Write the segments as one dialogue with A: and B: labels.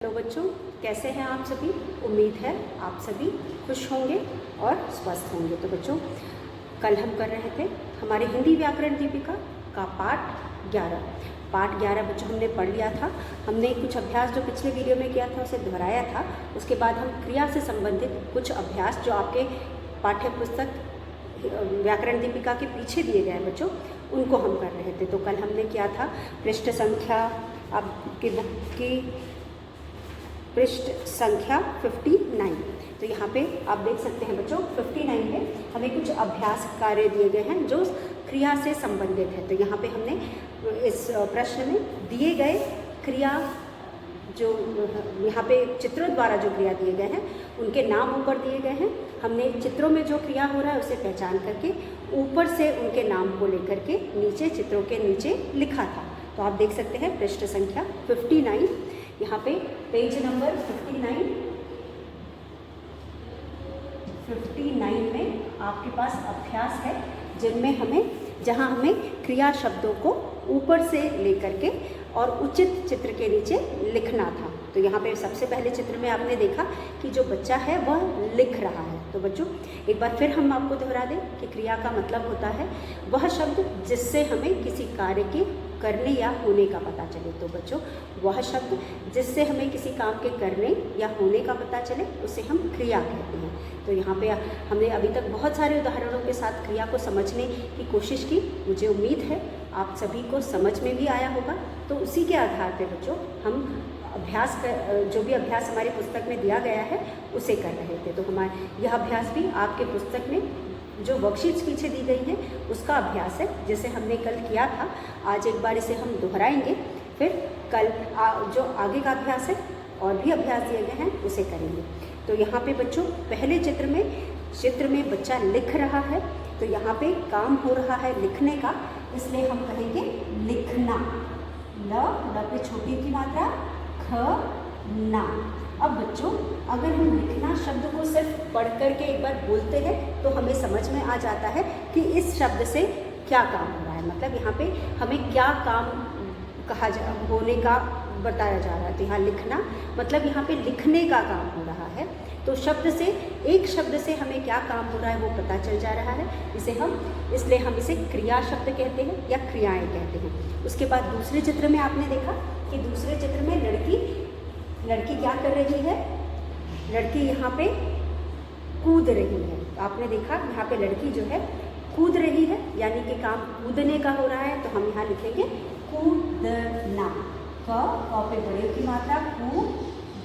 A: Hello बच्चों, कैसे हैं आप सभी। उम्मीद है आप सभी खुश होंगे और स्वस्थ होंगे। तो बच्चों, कल हम कर रहे थे हमारे हिंदी व्याकरण दीपिका का पाठ 11 बच्चों हमने पढ़ लिया था। हमने कुछ अभ्यास जो पिछले वीडियो में किया था उसे दोहराया था। उसके बाद हम क्रिया से संबंधित कुछ अभ्यास जो आपके पाठ्य पुस्तक व्याकरण दीपिका के पीछे दिए गए बच्चों, उनको हम कर रहे थे। तो कल हमने किया था पृष्ठ संख्या, आपकी बुक की पृष्ठ संख्या 59। तो यहाँ पे आप देख सकते हैं बच्चों 59 में हमें कुछ अभ्यास कार्य दिए गए हैं जो क्रिया से संबंधित है। तो यहाँ पे हमने इस प्रश्न में दिए गए क्रिया जो यहाँ पे चित्रों द्वारा जो क्रिया दिए गए हैं उनके नाम ऊपर दिए गए हैं। हमने चित्रों में जो क्रिया हो रहा है उसे पहचान करके ऊपर से उनके नाम को लेकर के नीचे चित्रों के नीचे लिखा था। तो आप देख सकते हैं पृष्ठ संख्या 59, यहाँ पे पेज नंबर 59 में आपके पास अभ्यास है जिनमें जहाँ हमें क्रिया शब्दों को ऊपर से लेकर के और उचित चित्र के नीचे लिखना था। तो यहाँ पे सबसे पहले चित्र में आपने देखा कि जो बच्चा है वह लिख रहा है। तो बच्चों एक बार फिर हम आपको दोहरा दें कि क्रिया का मतलब होता है वह शब्द जिससे हमें किसी कार्य के करने या होने का पता चले। तो बच्चों वह शब्द जिससे हमें किसी काम के करने या होने का पता चले उसे हम क्रिया कहते हैं। तो यहाँ पे हमने अभी तक बहुत सारे उदाहरणों के साथ क्रिया को समझने की कोशिश की। मुझे उम्मीद है आप सभी को समझ में भी आया होगा। तो उसी के आधार पे बच्चों हम जो भी अभ्यास हमारी पुस्तक में दिया गया है उसे कर रहे थे। तो हमारे यह अभ्यास भी आपके पुस्तक में जो वर्कशीट्स पीछे दी गई है उसका अभ्यास है जिसे हमने कल किया था। आज एक बार इसे हम दोहराएंगे, फिर कल जो आगे का अभ्यास है और भी अभ्यास दिए गए हैं उसे करेंगे। तो यहाँ पे बच्चों पहले चित्र में बच्चा लिख रहा है। तो यहाँ पे काम हो रहा है लिखने का, इसलिए हम कहेंगे लिखना। ल पे छोटी की मात्रा, ख ना। अब बच्चों अगर हम लिखना शब्द को सिर्फ पढ़ करके एक बार बोलते हैं तो हमें समझ में आ जाता है कि इस शब्द से क्या काम हो रहा है, मतलब यहाँ पे हमें क्या काम होने का बताया जा रहा है। तो यहाँ लिखना मतलब यहाँ पे लिखने का काम हो रहा है। तो एक शब्द से हमें क्या काम हो रहा है वो पता चल जा रहा है। इसलिए हम इसे क्रिया शब्द कहते हैं या क्रियाएं कहते हैं। उसके बाद दूसरे चित्र में आपने देखा कि दूसरे चित्र में लड़की क्या कर रही है, लड़की यहाँ पे कूद रही है। तो आपने देखा यहाँ पे लड़की जो है कूद रही है, यानी कि काम कूदने का हो रहा है। तो हम यहाँ लिखेंगे कूदना। क पे बड़े की मात्रा, कू,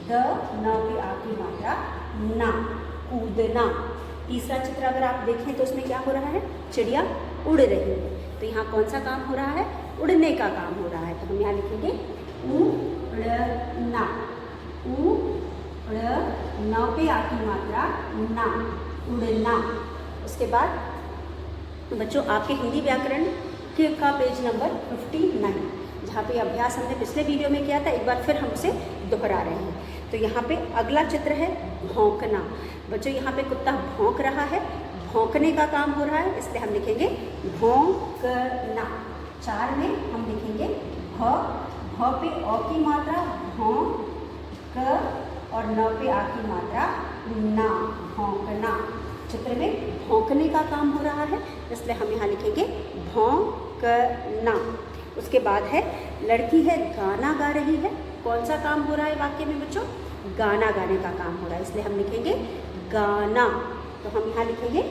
A: द न पे आ की मात्रा, ना, कूदना। तीसरा चित्र अगर आप देखें तो उसमें क्या हो रहा है, चिड़िया उड़ रही है। तो यहाँ कौन सा काम हो रहा है, उड़ने का काम हो रहा है। तो हम यहाँ लिखेंगे उड़ना। न पे आ की मात्रा, ना, उड़ना। उसके बाद बच्चों आपके हिंदी व्याकरण का पेज नंबर 59, जहाँ पे अभ्यास हमने पिछले वीडियो में किया था, एक बार फिर हम उसे दोहरा रहे हैं। तो यहाँ पे अगला चित्र है भौंकना। बच्चों यहाँ पे कुत्ता भौंक रहा है, भौंकने का काम हो रहा है, इसलिए हम लिखेंगे भौंकना। 4 में हम लिखेंगे भ पे अ की मात्रा, भौंक, और न पे आ की मात्रा, ना, भौंकना। चित्र में भौंकने का काम हो रहा है, इसलिए हम यहाँ लिखेंगे भौंकना। उसके बाद है लड़की है गाना गा रही है। कौन सा काम हो रहा है वाक्य में बच्चों, गाना गाने का काम हो रहा है, इसलिए हम लिखेंगे गाना। तो हम यहाँ लिखेंगे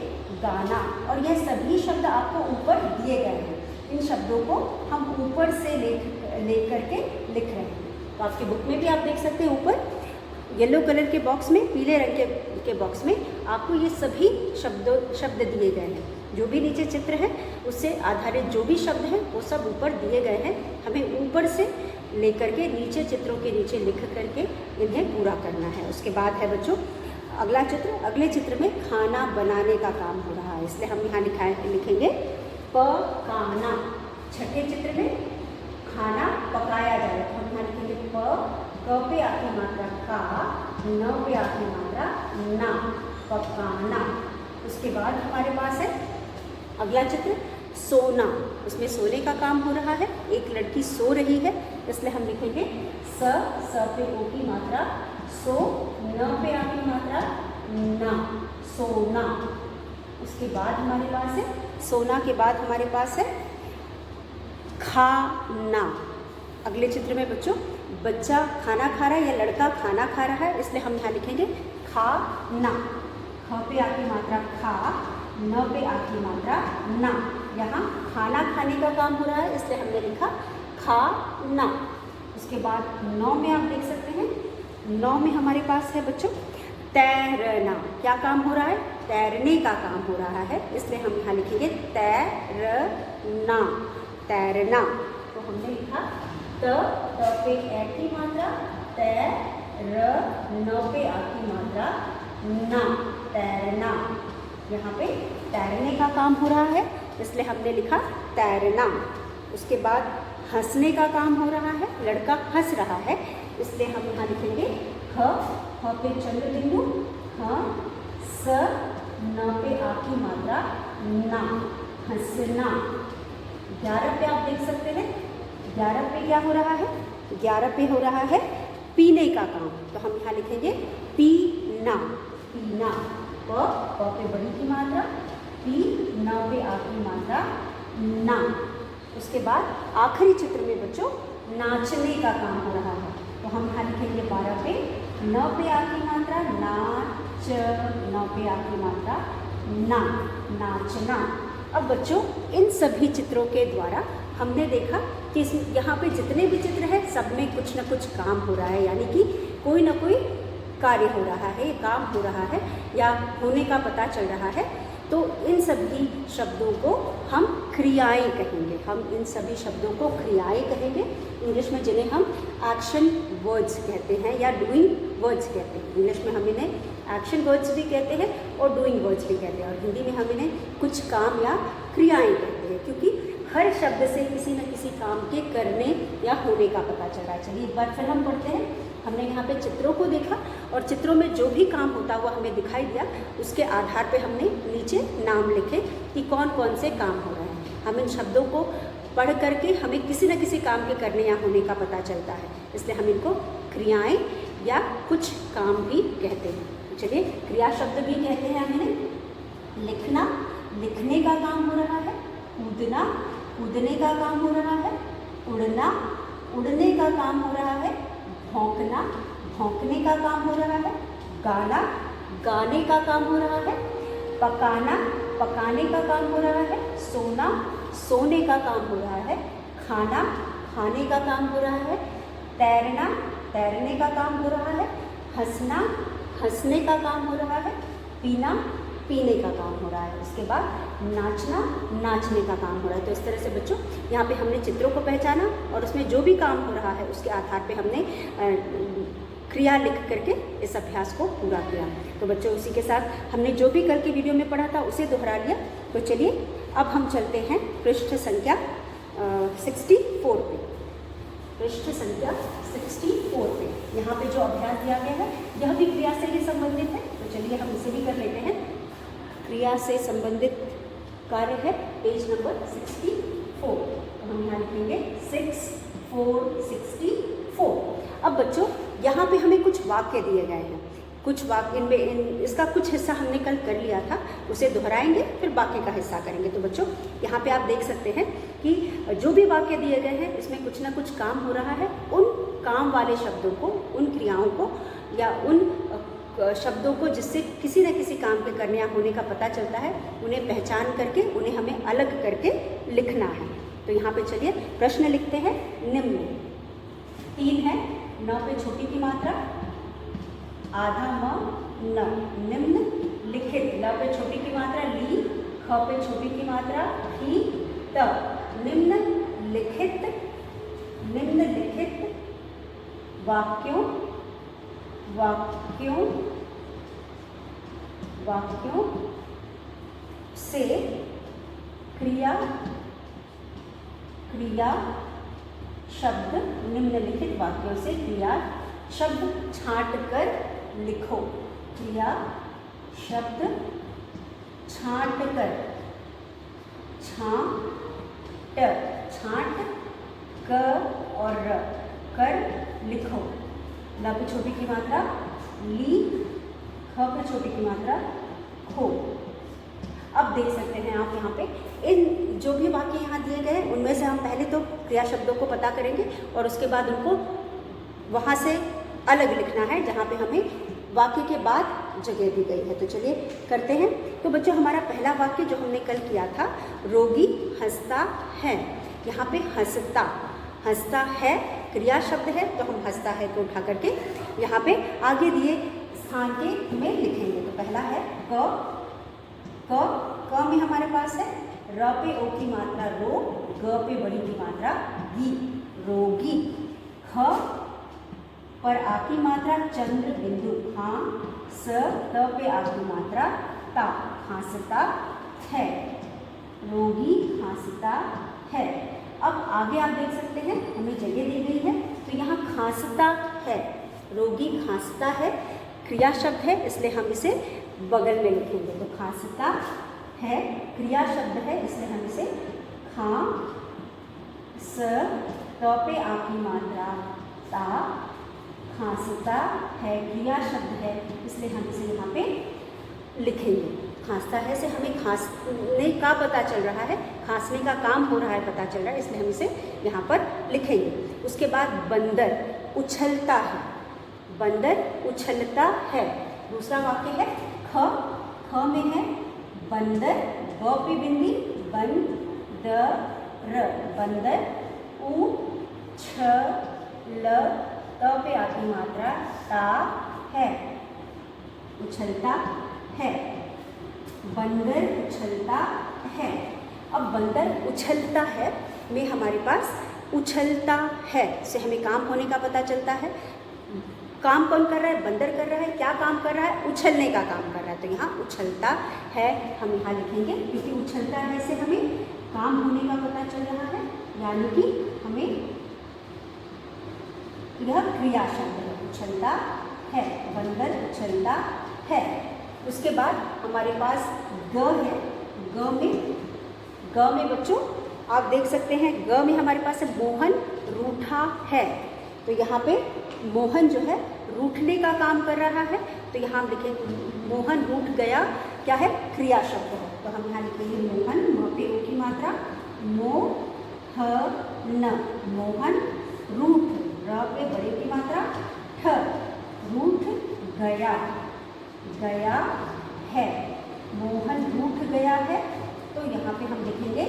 A: गाना। और यह सभी शब्द आपको ऊपर दिए गए हैं। इन शब्दों को हम ऊपर से ले करके लिख रहे हैं। तो आपकी बुक में भी आप देख सकते हैं ऊपर येलो कलर के बॉक्स में, पीले रंग के बॉक्स में आपको ये सभी शब्द दिए गए हैं। जो भी नीचे चित्र है उससे आधारित जो भी शब्द हैं वो सब ऊपर दिए गए हैं। हमें ऊपर से लेकर के नीचे चित्रों के नीचे लिख करके इन्हें पूरा करना है। उसके बाद है बच्चों अगले चित्र में खाना बनाने का काम हो रहा है, इसलिए हम यहाँ लिखेंगे पकाना। छठे चित्र में खाना पकाया जाए, तो हम यहाँ लिखेंगे क पे आ की मात्रा का, न पे आ की मात्रा, ना, पकाना। उसके बाद हमारे पास है अगला चित्र सोना। उसमें सोने का काम हो रहा है। एक लड़की सो रही है, इसलिए हम लिखेंगे स पे ओ की मात्रा सो, न पे आ की मात्रा ना, सोना। उसके बाद हमारे पास है सोना के बाद हमारे पास है खाना। अगले चित्र में बच्चों बच्चा खाना खा रहा है या लड़का खाना खा रहा है, इसलिए हम यहाँ लिखेंगे खाना। ख पे आ की मात्रा खा, न पे आ की मात्रा ना। यहाँ खाना खाने का काम हो रहा है, इसलिए हमने लिखा खाना। उसके बाद 9 में आप देख सकते हैं, 9 में हमारे पास है बच्चों तैरना। क्या काम हो रहा है? तैरने का काम हो रहा है, इसलिए हम यहाँ लिखेंगे तैरना, तैरना। तो हमने लिखा त पे ए की मात्रा, न पे आ की मात्रा ना, तैरना। यहाँ पे तैरने का काम हो रहा है, इसलिए हमने लिखा तैरना। उसके बाद हंसने का काम हो रहा है, लड़का हंस रहा है, इसलिए हम यहाँ लिखेंगे ह पे चंद्र बिंदु, ह स, न पे आ की मात्रा ना, हंसना। 11 पे आप देख सकते हैं, 11 पे क्या हो रहा है? 11 पे हो रहा है पीने का काम, तो हम यहाँ लिखेंगे पीना, पीना। प पे बड़ी की मात्रा, पी, न पे आ की मात्रा ना। उसके बाद आखिरी चित्र में बच्चों नाचने का काम हो रहा है, तो हम यहाँ लिखेंगे 12 पे न पे आ की मात्रा नाच, न पे आ की मात्रा ना, नाचना। अब बच्चों इन सभी चित्रों के द्वारा हमने देखा कि यहाँ पे जितने भी चित्र हैं सब में कुछ न कुछ काम हो रहा है, यानी कि कोई ना कोई कार्य हो रहा है, काम हो रहा है या होने का पता चल रहा है। तो इन सभी शब्दों को हम क्रियाएं कहेंगे, हम इन सभी शब्दों को क्रियाएं कहेंगे इंग्लिश में, जिन्हें हम एक्शन वर्ड्स कहते हैं या डूइंग वर्ड्स कहते हैं। इंग्लिश में हम इन्हें एक्शन वर्ड्स भी कहते हैं और डूइंग वर्ड्स भी कहते हैं, और हिंदी में हम इन्हें कुछ काम या क्रियाएं कहते हैं, क्योंकि हर शब्द से किसी न किसी काम के करने या होने का पता चल रहा है। चलिए एक बार फिर हम पढ़ते हैं। हमने यहाँ पे चित्रों को देखा और चित्रों में जो भी काम होता हुआ हमें दिखाई दिया, उसके आधार पे हमने नीचे नाम लिखे कि कौन कौन से काम हो रहे हैं। हम इन शब्दों को पढ़ करके हमें किसी न किसी काम के करने या होने का पता चलता है, इसलिए हम इनको क्रियाएं या कुछ काम भी कहते हैं। चलिए क्रिया शब्द भी कहते हैं हम इन्हें। लिखना, लिखने का काम हो रहा है। कूदना, कूदने का काम हो रहा है। उड़ना, उड़ने का काम हो रहा है। भौंकना, भौंकने का काम हो रहा है। गाना, गाने का काम हो रहा है। पकाना, पकाने का काम हो रहा है। सोना, सोने का काम हो रहा है। खाना, खाने का काम हो रहा है। तैरना, तैरने का काम हो रहा है। हंसना, हंसने का काम हो रहा है। पीना, पीने का काम हो रहा है। उसके बाद नाचना, नाचने का काम हो रहा है। तो इस तरह से बच्चों यहाँ पे हमने चित्रों को पहचाना और उसमें जो भी काम हो रहा है उसके आधार पे हमने क्रिया लिख करके इस अभ्यास को पूरा किया। तो बच्चों उसी के साथ हमने जो भी कल के वीडियो में पढ़ा था उसे दोहरा लिया। तो चलिए अब हम चलते हैं पृष्ठ संख्या 64 पे। पृष्ठ संख्या 64 पे यहाँ पे जो अभ्यास दिया गया है यह भी क्रिया से ही संबंधित है, तो चलिए हम इसे भी कर लेते हैं। क्रिया से संबंधित कार्य है पेज नंबर 64, तो हम यहाँ लिखेंगे 64। अब बच्चों यहाँ पे हमें कुछ वाक्य दिए गए हैं, कुछ वाक्य इनमें इसका कुछ हिस्सा हमने कल कर लिया था, उसे दोहराएंगे फिर बाकी का हिस्सा करेंगे। तो बच्चों यहाँ पे आप देख सकते हैं कि जो भी वाक्य दिए गए हैं इसमें कुछ ना कुछ काम हो रहा है। उन काम वाले शब्दों को, उन क्रियाओं को या उन शब्दों को जिससे किसी न किसी काम के करने या होने का पता चलता है, उन्हें पहचान करके उन्हें हमें अलग करके लिखना है। तो यहाँ पे चलिए प्रश्न लिखते हैं। निम्न 3 है, 9 पे छोटी की मात्रा, आधा म न, निम्न लिखित, ल पे छोटी की मात्रा ली, ख पे छोटी की मात्रा ही, त, निम्न लिखित वाक्यों से क्रिया शब्द, निम्नलिखित वाक्यों से क्रिया शब्द छांट कर लिखो। क्रिया शब्द छांट कर, छांट क और र, कर लिखो। ल पे छोटी की मात्रा ली, ख पे छोटी की मात्रा खो। अब देख सकते हैं आप यहाँ पे इन जो भी वाक्य यहाँ दिए गए हैं उनमें से हम पहले तो क्रिया शब्दों को पता करेंगे और उसके बाद उनको वहाँ से अलग लिखना है जहाँ पे हमें वाक्य के बाद जगह दी गई है। तो चलिए करते हैं। तो बच्चों हमारा पहला वाक्य जो हमने कल किया था, रोगी हंसता है। यहाँ पे हंसता, हंसता है क्रिया शब्द है तो हम हंसता है को उठा करके यहाँ पे आगे दिए स्थान के में लिखेंगे। तो पहला है क में हमारे पास है र पे ओ की मात्रा रो, ग पे बड़ी की मात्रा गी, रोगी। ख पर आ की मात्रा चंद्र बिंदु हाँ, स त पे आ की मात्रा ता, खांसता है, रोगी खांसता है। अब आगे आप देख सकते हैं हमें जगह दी गई है तो यहाँ खांसता है, रोगी खांसता है क्रिया शब्द है इसलिए हम इसे बगल में लिखेंगे। तो खांसता है क्रिया शब्द है इसलिए हम इसे खा, स त पे आ की मात्रा ता, खांसता है क्रिया शब्द है इसलिए हम इसे यहाँ पे लिखेंगे। खांसता है से हमें खांसने का पता चल रहा है, खांसने का काम हो रहा है पता चल रहा है इसलिए हम इसे यहाँ पर लिखेंगे। उसके बाद बंदर उछलता है, बंदर उछलता है। दूसरा वाक्य है ख में है बंदर, ब पे बिंदी बन द र, बंदर उ छ ल त पे आती मात्रा ता है, उछलता है, बंदर उछलता है। अब बंदर उछलता है में हमारे पास उछलता है से हमें काम होने का पता चलता है। काम कौन कर रहा है? बंदर कर रहा है। क्या काम कर रहा है? उछलने का काम कर रहा है। तो यहाँ उछलता है हम यहाँ लिखेंगे क्योंकि उछलता है से हमें काम होने का पता चल रहा है, यानी कि हमें यह क्रिया शब्द है, उछलता है, बंदर उछलता है। उसके बाद हमारे पास ग है, ग में बच्चों आप देख सकते हैं ग में हमारे पास है मोहन रूठा है। तो यहाँ पे मोहन जो है रूठने का काम कर रहा है तो यहाँ हम लिखेंगे मोहन रूठ गया, क्या है? क्रिया शब्द है। तो हम यहाँ लिखेंगे मोहन, म पे ओ की मात्रा मो ह न, मोहन रूठ, र पे बड़े की मात्रा ठ, रूठ गया, गया है, मोहन रूठ गया है। तो यहाँ पे हम लिखेंगे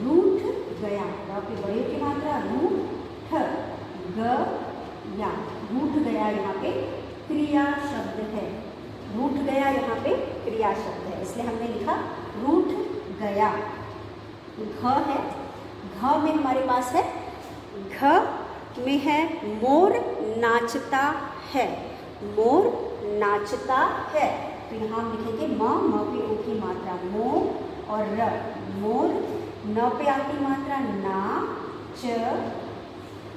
A: रूठ गया, र पे बड़े की मात्रा रूठ ग या, रूठ गया यहाँ पे क्रिया शब्द है, रूठ गया यहाँ पे क्रिया शब्द है इसलिए हमने लिखा रूठ गया। घ है, घ में हमारे पास है, घ में है मोर नाचता है, मोर नाचता है। तो यहाँ हम लिखेंगे म पे ओ की मात्रा मो और र, मोर, न पे आती मात्रा ना, च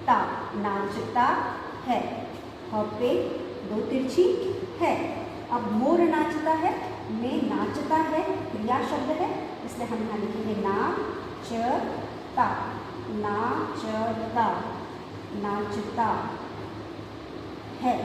A: ता, नाचता है, ह पे दो तिरछी है। अब मोर नाचता है में नाचता है क्रिया शब्द है इसलिए हम यहाँ लिखेंगे नाचता, नाचता, नाचता है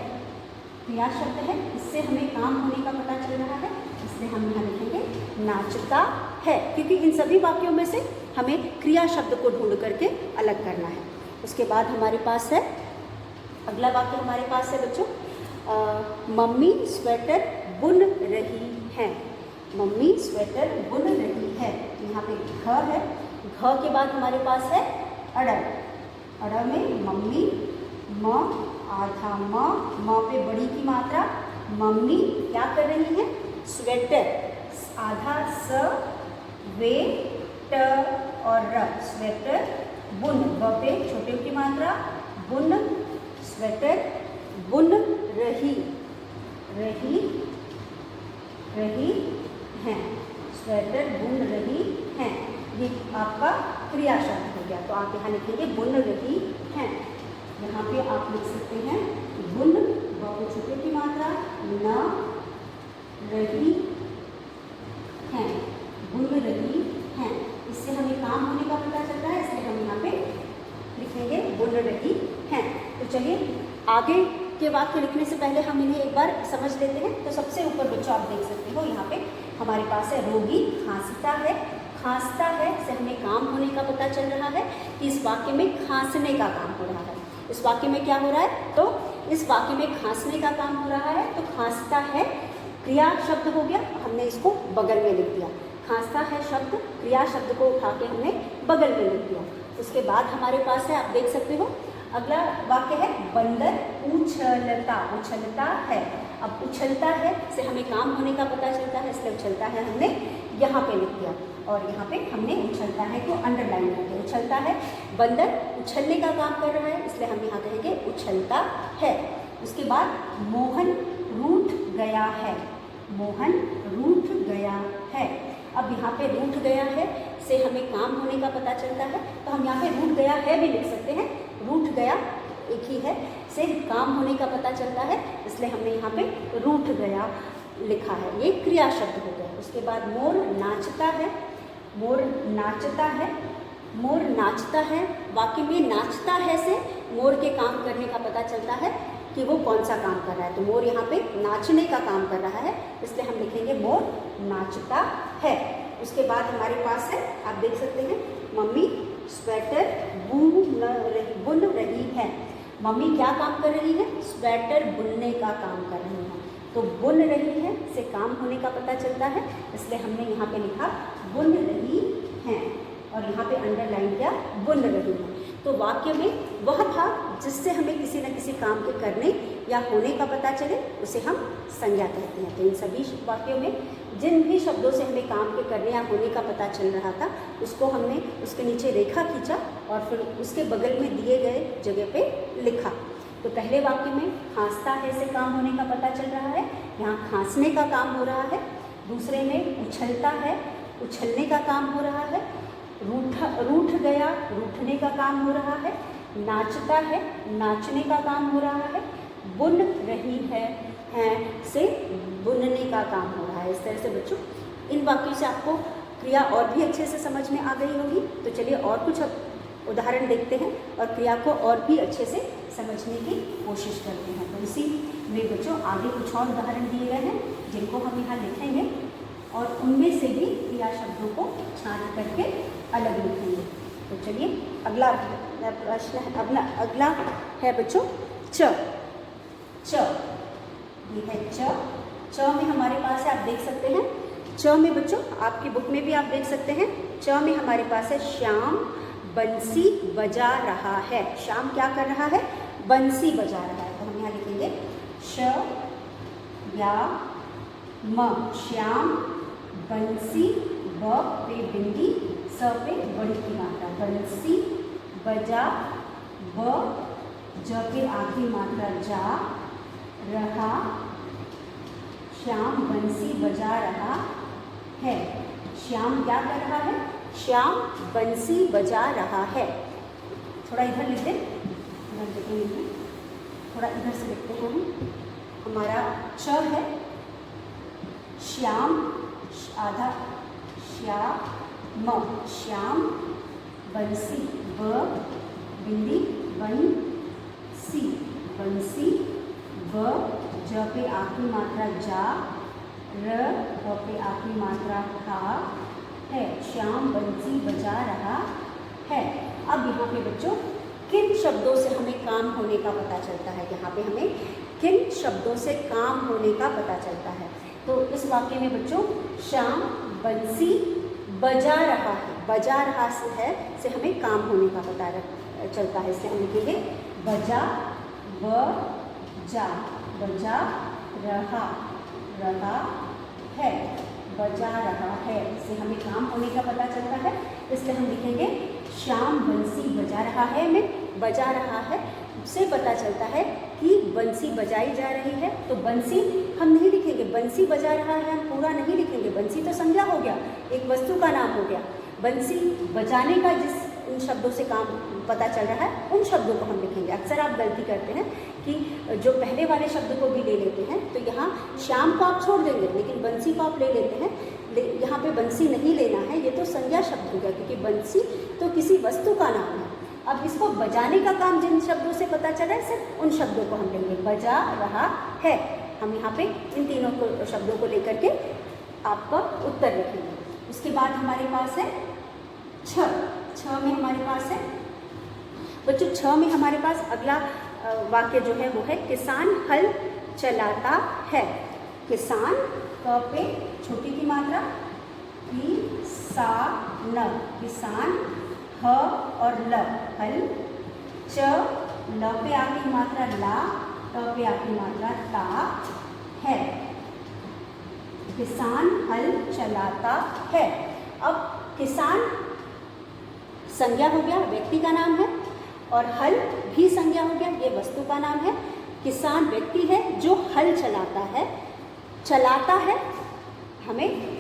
A: क्रिया शब्द है, इससे हमें काम होने का पता चल रहा है इसलिए हम यहाँ लिखेंगे नाचता है क्योंकि इन सभी वाक्यों में से हमें क्रिया शब्द को ढूंढ करके अलग करना है। उसके बाद हमारे पास है अगला वाक्य हमारे पास है बच्चों मम्मी स्वेटर बुन रही है, मम्मी स्वेटर बुन रही है। यहाँ पे घ है, घ के बाद हमारे पास है अड़, अड़ में मम्मी, म आधा म पे बड़ी की मात्रा, मम्मी क्या कर रही है? स्वेटर, आधा स वे ट और र, स्वेटर बुन, ब पे छोटे की मात्रा बुन, स्वेटर बुन रही, रही रही हैं, स्वेटर बुन रही हैं। ये आपका क्रिया शब्द हो गया। तो आप यहाँ लिखेंगे बुन रही हैं। यहाँ पे आप लिख सकते हैं बुन, ब छोटे की मात्रा न रही हैं, बुन रही हैं। इससे हमें काम होने का पता चलता है इसलिए हम यहाँ पे लिखेंगे आगे के वाक्य लिखने से पहले हम इन्हें एक बार समझ लेते हैं। तो सबसे ऊपर बच्चों आप देख सकते हो यहाँ पे हमारे पास है रोगी खांसता है। खांसता है से हमें काम होने का पता चल रहा है कि इस वाक्य में खांसने का काम हो रहा है। इस वाक्य में क्या हो रहा है, तो इस वाक्य में खांसने का काम हो रहा है। तो खांसता है क्रिया शब्द हो गया, हमने इसको बगल में लिख दिया। खांसता है शब्द, क्रिया शब्द को उठा के हमने बगल में लिख दिया। उसके बाद हमारे पास है, आप देख सकते हो अगला वाक्य है बंदर उछलता। उछलता है, अब उछलता है से हमें काम होने का पता चलता है, इसलिए उछलता है हमने यहाँ पे लिख दिया। और यहाँ पे हमने उछलता है को अंडरलाइन कर दिया। उछलता है, बंदर उछलने का काम कर रहा है, इसलिए हम यहाँ कहेंगे उछलता है। उसके बाद मोहन रूठ गया है। मोहन रूठ गया है। अब यहाँ पे रूठ गया है से हमें काम होने का पता चलता है, तो हम यहाँ पे रूठ गया है भी लिख सकते हैं। रूठ गया एक ही है से काम होने का पता चलता है, इसलिए हमने यहाँ पे रूठ गया लिखा है। ये क्रिया शब्द हो गया। उसके बाद मोर नाचता है। मोर नाचता है। मोर नाचता है, वाक्य में नाचता है से मोर के काम करने का पता चलता है कि वो कौन सा काम कर रहा है। तो मोर यहाँ पे नाचने का काम कर रहा है, इसलिए हम लिखेंगे मोर नाचता है। उसके बाद हमारे पास है, आप देख सकते हैं मम्मी स्वेटर बुन रही है। मम्मी क्या काम कर रही है, स्वेटर बुनने का काम कर रही है। तो बुन रही है से काम होने का पता चलता है, इसलिए हमने यहाँ पे लिखा बुन रही है और यहाँ पे अंडरलाइन किया बुन रही है। तो वाक्य में वह भाग जिससे हमें किसी न किसी काम के करने या होने का पता चले उसे हम संज्ञा कहते हैं। तो इन सभी वाक्यों में जिन भी शब्दों से हमें काम के करने या होने का पता चल रहा था उसको हमने उसके नीचे रेखा खींचा और फिर उसके बगल में दिए गए जगह पे लिखा। तो पहले वाक्य में खांसता है से काम होने का पता चल रहा है, यहाँ खांसने का काम हो रहा है। दूसरे में उछलता है, उछलने का काम हो रहा है। रूठ गया, रूठने का काम हो रहा है। नाचता है, नाचने का काम हो रहा है। बुन रही है से बुनने का काम हो रहा है। इस तरह से बच्चों इन वाक्यों से आपको क्रिया और भी अच्छे से समझ में आ गई होगी। तो चलिए और कुछ उदाहरण देखते हैं और क्रिया को और भी अच्छे से समझने की कोशिश करते हैं। तो इसी में बच्चों आगे कुछ और उदाहरण दिए गए हैं जिनको हम यहाँ लिखेंगे और उनमें से भी क्रिया शब्दों को छांट करके अलग लिखेंगे। तो चलिए अगला प्रश्न है, अगला है बच्चों च। ये है च में हमारे पास है, आप देख सकते हैं च में बच्चों आपकी बुक में भी आप देख सकते हैं। च में हमारे पास है श्याम बंसी बजा रहा है। श्याम क्या कर रहा है, बंसी बजा रहा है। तो हम यहाँ लिखेंगे श या म। श्याम बंसी, ब पे बिंदी, स पे बड़ी की मात्रा। बंसी बजा, ब ज पे आखिरी मात्रा जा रहा। श्याम बंसी बजा रहा है। श्याम क्या कर रहा है, श्याम बंसी बजा रहा है। थोड़ा इधर लिखते हैं, थोड़ा इधर से लिखते हैं हम। हमारा च है श्याम आधा श्याम, श्याम बंसी, ब बिंदी बंसी, बंसी, ब ज पे आखिरी मात्रा जा, र व पे आखिरी मात्रा का है। श्याम बंसी बजा रहा है। अब यहाँ पे बच्चों किन शब्दों से हमें काम होने का पता चलता है, यहाँ पे हमें किन शब्दों से काम होने का पता चलता है। तो इस वाक्य में बच्चों श्याम बंसी बजा रहा है, बजा रहा है से हमें काम होने का पता चलता है, इसलिए हम लिखेंगे बजा, ब जा, बजा रहा है, बजा रहा है से हमें काम होने का पता चलता है, इसलिए हम लिखेंगे श्याम बंसी बजा रहा है में बजा रहा है से पता चलता है कि बंसी बजाई जा रही है। तो बंसी हम नहीं लिखेंगे, बंसी बजा रहा है हम पूरा नहीं लिखेंगे। बंसी तो संज्ञा हो गया, एक वस्तु का नाम हो गया। बंसी बजाने का जिस उन शब्दों से काम पता चल रहा है उन शब्दों को हम लिखेंगे। अक्सर आप गलती करते हैं कि जो पहले वाले शब्द को भी ले लेते हैं, तो यहाँ श्याम को आप छोड़ देंगे लेकिन बंसी को आप ले लेते हैं। यहाँ पे बंसी नहीं लेना है, ये तो संज्ञा शब्द हो गया क्योंकि बंसी तो किसी वस्तु का नाम है। अब इसको बजाने का काम जिन शब्दों से पता चला है सिर्फ उन शब्दों को हम लेंगे। बजा रहा है, हम यहाँ पे इन तीनों को शब्दों को लेकर के आपका उत्तर लिखेंगे। उसके बाद हमारे पास है छ में हमारे पास है बच्चों, छ में हमारे पास अगला वाक्य जो है वो है किसान हल चलाता है। किसान क पे छोटी की मात्रा किसान, किसान ह और ल हल, च ल पे आकी मात्रा ला, त पे आकी मात्रा ता है। किसान हल चलाता है। अब किसान संज्ञा हो गया, व्यक्ति का नाम है, और हल भी संज्ञा हो गया, ये वस्तु का नाम है। किसान व्यक्ति है जो हल चलाता है। चलाता है हमें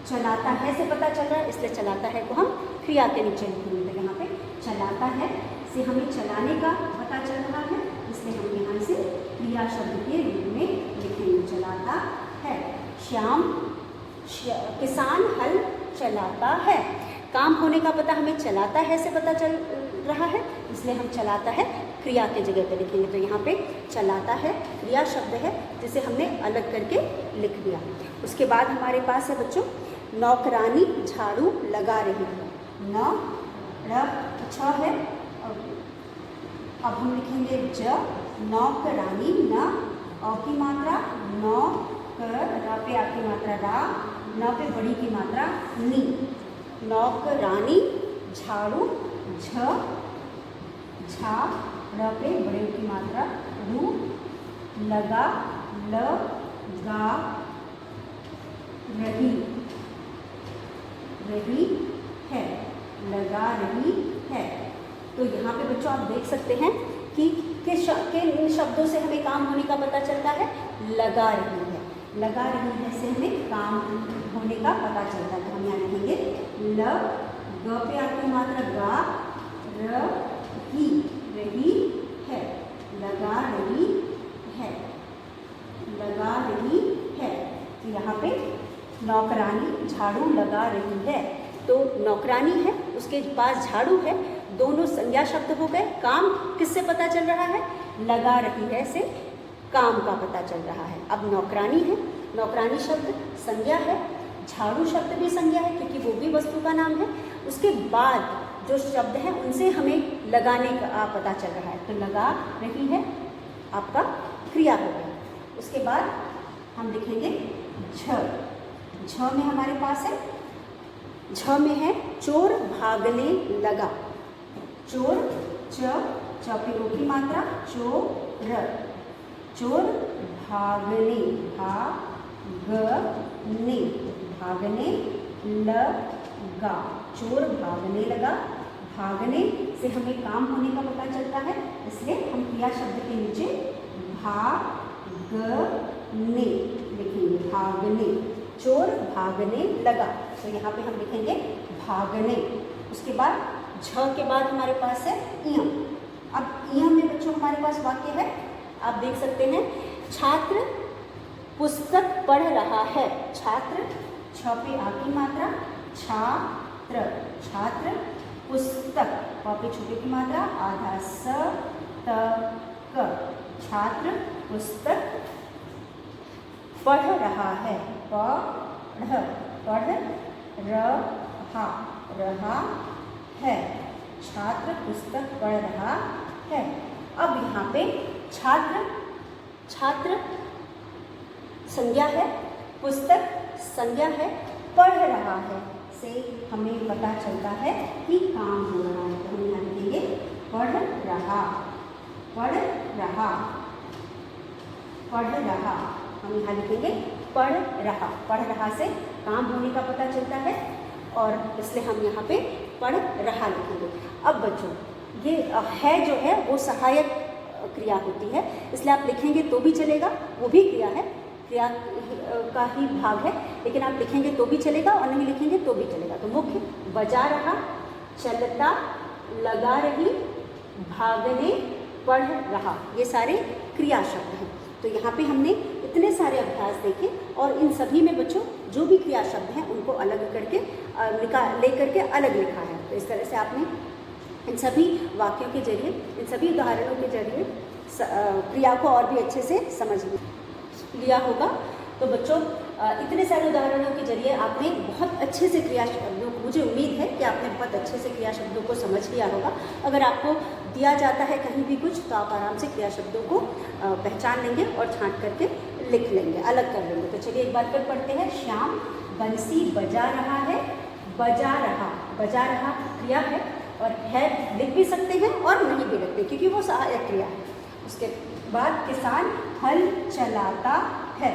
A: चलाता है से पता चल रहा है, इसलिए चलाता है को हम क्रिया के नीचे लिखेंगे। तो यहाँ पे चलाता है से हमें चलाने का पता चल रहा है, इसलिए हम यहाँ से क्रिया शब्द के रूप में लिखेंगे चलाता है। श्याम किसान हल चलाता है। काम होने का पता हमें चलाता है से पता चल रहा है, इसलिए हम चलाता है क्रिया के जगह पे लिखेंगे। तो यहाँ पे चलाता है क्रिया शब्द है जिसे हमने अलग करके लिख दिया। उसके बाद हमारे पास है बच्चों नौकरानी झाड़ू लगा रही है। न र छ है, अब हम लिखेंगे ज, नौकरानी न औ की मात्रा नौ, र पे आ की मात्रा रा, न पे बड़ी की मात्रा नी। नौकरानी झाड़ू झ, झा, र पे बड़े की मात्रा रू, लगा ल, गा रही, रही है, लगा रही है। तो यहाँ पे बच्चों आप देख सकते हैं कि इन शब्दों से हमें काम होने का पता चलता है। लगा रही है, लगा रही है से हमें काम होने का पता चलता है। तो हम यहाँ लिखेंगे ल, ग पे आपकी मात्रा गा, रही, रही है, लगा रही है, लगा रही है। तो यहाँ पे नौकरानी झाड़ू लगा रही है। तो नौकरानी है, उसके पास झाड़ू है, दोनों संज्ञा शब्द हो गए। काम किससे पता चल रहा है? लगा रही है से काम का पता चल रहा है। अब नौकरानी है, नौकरानी शब्द संज्ञा है, झाड़ू शब्द भी संज्ञा है क्योंकि वो भी वस्तु का नाम है। उसके बाद जो शब्द हैं उनसे हमें लगाने का पता चल रहा है। तो लगा रही है आपका क्रिया हो गया। उसके बाद हम लिखेंगे झ। झ में हमारे पास है, झ में है चोर भागने लगा। चोर च पे रो की मात्रा चोर, चोर भागने, भागने, भागने लगा, चोर भागने लगा। भागने से हमें काम होने का पता चलता है, इसलिए हम क्रिया शब्द के नीचे भागने लिखेंगे। भागने, चोर भागने लगा। तो यहाँ पे हम लिखेंगे भागने। उसके बाद झ के बाद हमारे पास है इयम। अब इयम में बच्चों हमारे पास वाक्य है, आप देख सकते हैं छात्र पुस्तक पढ़ रहा है। छात्र छ पे आ की मात्रा छात्र, छात्र पुस्तक प पे छोटे की मात्रा आधा स त क, छात्र पुस्तक पढ़ रहा है। पढ़, पढ़ रहा है, छात्र पुस्तक पढ़ रहा है। अब यहाँ पे छात्र, छात्र संज्ञा है, पुस्तक संज्ञा है, पढ़ रहा है से हमें पता चलता है कि काम हो रहा है। तो हम यहाँ लिखेंगे पढ़ रहा, पढ़ रहा, पढ़ रहा। हम यहाँ लिखेंगे पढ़ रहा। पढ़ रहा से काम होने का पता चलता है और इसलिए हम यहाँ पे पढ़ रहा लिखेंगे। अब बच्चों ये है जो है वो सहायक क्रिया होती है, इसलिए आप लिखेंगे तो भी चलेगा, वो भी क्रिया है, क्रिया का ही भाग है, लेकिन आप लिखेंगे तो भी चलेगा और नहीं लिखेंगे तो भी चलेगा। तो मुख्य बजा रहा, चलता, लगा रही, भागने, पढ़ रहा, ये सारे क्रिया शब्द हैं। तो यहाँ पे हमने इतने सारे अभ्यास देखे और इन सभी में बच्चों जो भी क्रिया शब्द हैं उनको अलग करके ले करके अलग लिखा है। तो इस तरह से आपने इन सभी वाक्यों के जरिए, इन सभी उदाहरणों के जरिए क्रिया को और भी अच्छे से समझ लिया होगा। तो बच्चों इतने सारे उदाहरणों के जरिए आपने बहुत अच्छे से क्रिया शब्दों को, मुझे उम्मीद है कि आपने बहुत अच्छे से क्रिया शब्दों को समझ लिया होगा। अगर आपको दिया जाता है कहीं भी कुछ तो आप आराम से क्रिया शब्दों को पहचान लेंगे और छांट करके लिख लेंगे, अलग कर लेंगे। तो चलिए एक बार फिर पढ़ते हैं। श्याम बंसी बजा रहा है, बजा रहा क्रिया है और है लिख भी सकते हैं और नहीं भी लिखते क्योंकि वो सहायक क्रिया है। उसके बाद किसान हल चलाता है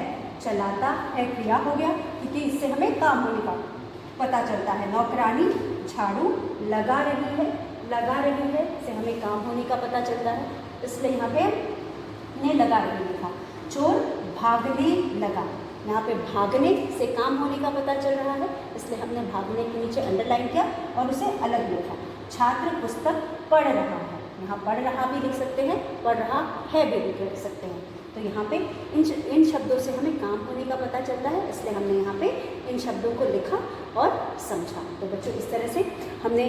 A: क्रिया हो गया क्योंकि इससे हमें काम होने का पता चलता है। नौकरानी झाड़ू लगा रही है इससे हमें काम होने का पता चलता है, इसलिए यहाँ पे ने लगा रही लिखा। चोर भागने लगा, यहाँ पे भागने से काम होने का पता चल रहा है, इसलिए हमने भागने के नीचे अंडरलाइन किया और उसे अलग लिखा। छात्र पुस्तक पढ़ रहा है, यहाँ पढ़ रहा भी लिख सकते हैं, पढ़ रहा है भी लिख सकते हैं। तो यहाँ पे इन शब्दों से हमें काम होने का पता चलता है, इसलिए हमने यहाँ पे इन शब्दों को लिखा और समझा। तो बच्चों इस तरह से हमने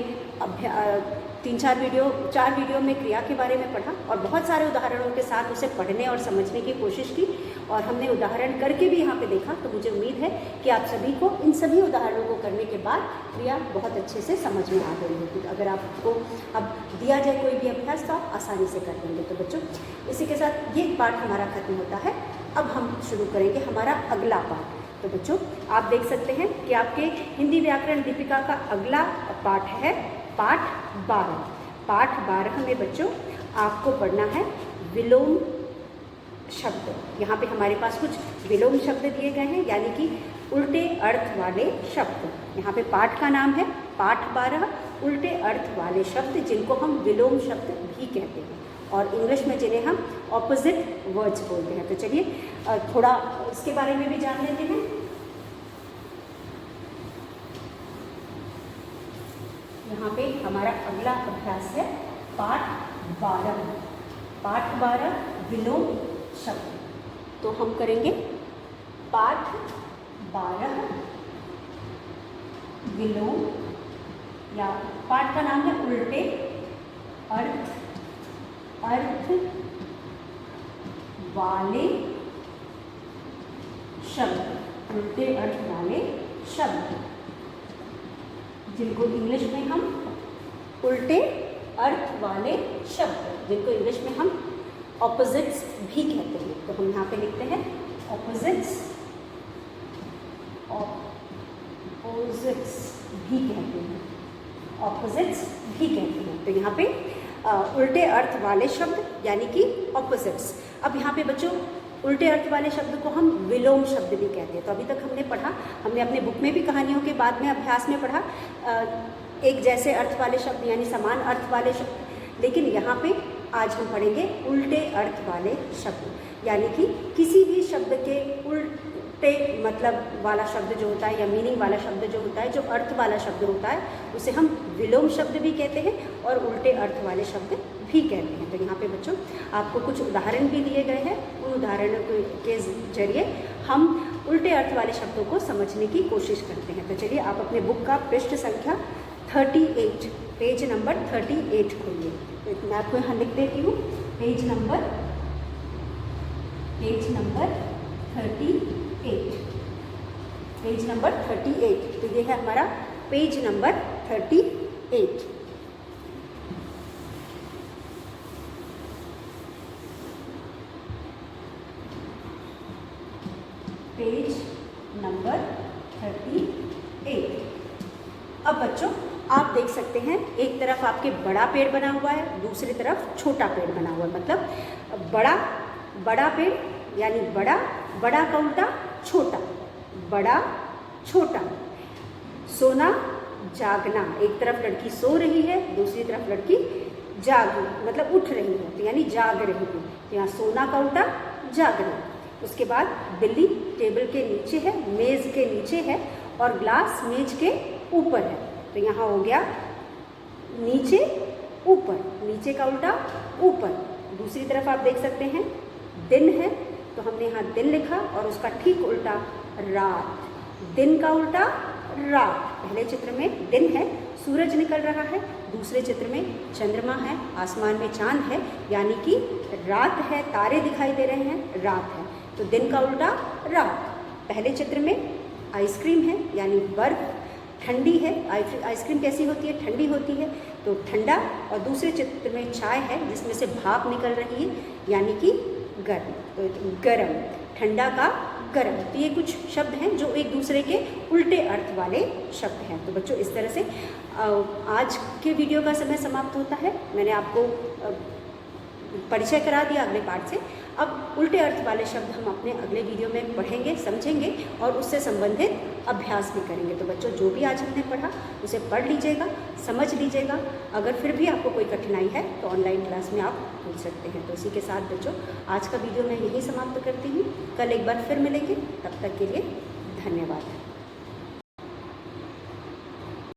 A: 4 वीडियो में क्रिया के बारे में पढ़ा और बहुत सारे उदाहरणों के साथ उसे पढ़ने और समझने की कोशिश की और हमने उदाहरण करके भी यहाँ पे देखा। तो मुझे उम्मीद है कि आप सभी को इन सभी उदाहरणों को करने के बाद क्रिया बहुत अच्छे से समझ में आ गई होगी। तो अगर आपको अब दिया जाए कोई भी अभ्यास तो आप आसानी से कर लेंगे। तो बच्चों इसी के साथ ये पाठ हमारा खत्म होता है। अब हम शुरू करेंगे हमारा अगला पाठ। तो बच्चों आप देख सकते हैं कि आपके हिंदी व्याकरण दीपिका का अगला पाठ है पाठ 12। पाठ 12 में बच्चों आपको पढ़ना है विलोम शब्द। यहाँ पे हमारे पास कुछ विलोम शब्द दिए गए हैं, यानी कि उल्टे अर्थ वाले शब्द। यहाँ पे पाठ का नाम है पाठ 12 उल्टे अर्थ वाले शब्द, जिनको हम विलोम शब्द भी कहते हैं और इंग्लिश में जिन्हें हम ऑपोजिट वर्ड्स बोलते हैं। तो चलिए थोड़ा इसके बारे में भी जान लेते हैं। यहाँ पे हमारा अगला अभ्यास है पाठ 12। पाठ 12 विलोम शब्द। तो हम करेंगे पाठ 12 विलोम, या पाठ का नाम है उल्टे अर्थ वाले शब्द। उल्टे अर्थ वाले शब्द जिनको इंग्लिश में हम उल्टे अर्थ वाले शब्द, जिनको इंग्लिश में हम ऑपोजिट्स भी कहते हैं। तो हम यहाँ पे लिखते हैं ऑपोजिट्स भी कहते हैं, ऑपोजिट्स भी कहते हैं। तो यहाँ पे उल्टे अर्थ वाले शब्द यानी कि ऑपोजिट्स। अब यहाँ पे बच्चों उल्टे अर्थ वाले शब्द को हम विलोम शब्द भी कहते हैं। तो अभी तक हमने पढ़ा, हमने अपने बुक में भी कहानियों के बाद में अभ्यास में पढ़ा एक जैसे अर्थ वाले शब्द यानी समान अर्थ वाले शब्द, लेकिन यहाँ पे आज हम पढ़ेंगे उल्टे अर्थ वाले शब्द, यानी कि किसी भी शब्द के उल्टे मतलब वाला शब्द जो होता है या मीनिंग वाला शब्द जो होता है, जो अर्थ वाला शब्द होता है, उसे हम विलोम शब्द भी कहते हैं और उल्टे अर्थ वाले शब्द भी कहते हैं। तो यहाँ पे बच्चों आपको कुछ उदाहरण भी दिए गए हैं, उन उदाहरणों के जरिए हम उल्टे अर्थ वाले शब्दों को समझने की कोशिश करते हैं। तो चलिए आप अपने बुक का पृष्ठ संख्या 38 पेज नंबर 38 खोलिए। तो मैं आपको यहाँ लिख देती हूँ पेज नंबर 38। तो ये है हमारा पेज नंबर 38। Page number 38। अब बच्चों आप देख सकते हैं एक तरफ आपके बड़ा पेड़ बना हुआ है, दूसरी तरफ छोटा पेड़ बना हुआ है। मतलब बड़ा पेड़ यानी बड़ा का उल्टा छोटा, बड़ा छोटा। सोना जागना, एक तरफ लड़की सो रही है, दूसरी तरफ लड़की मतलब उठ रही है, तो यानी जाग रही है। तो यहाँ सोना का उल्टा जागना। उसके बाद बिल्ली टेबल के नीचे है, मेज़ के नीचे है और ग्लास मेज के ऊपर है। तो यहाँ हो गया नीचे ऊपर, नीचे का उल्टा ऊपर। दूसरी तरफ आप देख सकते हैं दिन है, तो हमने यहाँ दिन लिखा और उसका ठीक उल्टा रात। दिन का उल्टा रात। पहले चित्र में दिन है, सूरज निकल रहा है, दूसरे चित्र में चंद्रमा है, आसमान में चांद है, यानी कि रात है, तारे दिखाई दे रहे हैं, रात है। तो दिन का उल्टा रात। पहले चित्र में आइसक्रीम है, यानी बर्फ, ठंडी है। आइसक्रीम कैसी होती है? ठंडी होती है, तो ठंडा। और दूसरे चित्र में चाय है जिसमें से भाप निकल रही है, यानी कि गर्म। तो गर्म, ठंडा का गर्म। तो ये कुछ शब्द हैं जो एक दूसरे के उल्टे अर्थ वाले शब्द हैं। तो बच्चों, इस तरह से आज के वीडियो का समय समाप्त होता है। मैंने आपको परिचय करा दिया अगले पाठ से। अब उल्टे अर्थ वाले शब्द हम अपने अगले वीडियो में पढ़ेंगे, समझेंगे और उससे संबंधित अभ्यास भी करेंगे। तो बच्चों, जो भी आज हमने पढ़ा उसे पढ़ लीजिएगा, समझ लीजिएगा। अगर फिर भी आपको कोई कठिनाई है तो ऑनलाइन क्लास में आप पूछ सकते हैं। तो इसी के साथ बच्चों, आज का वीडियो मैं यहीं समाप्त करती हूँ। कल एक बार फिर मिलेंगे, तब तक के लिए धन्यवाद।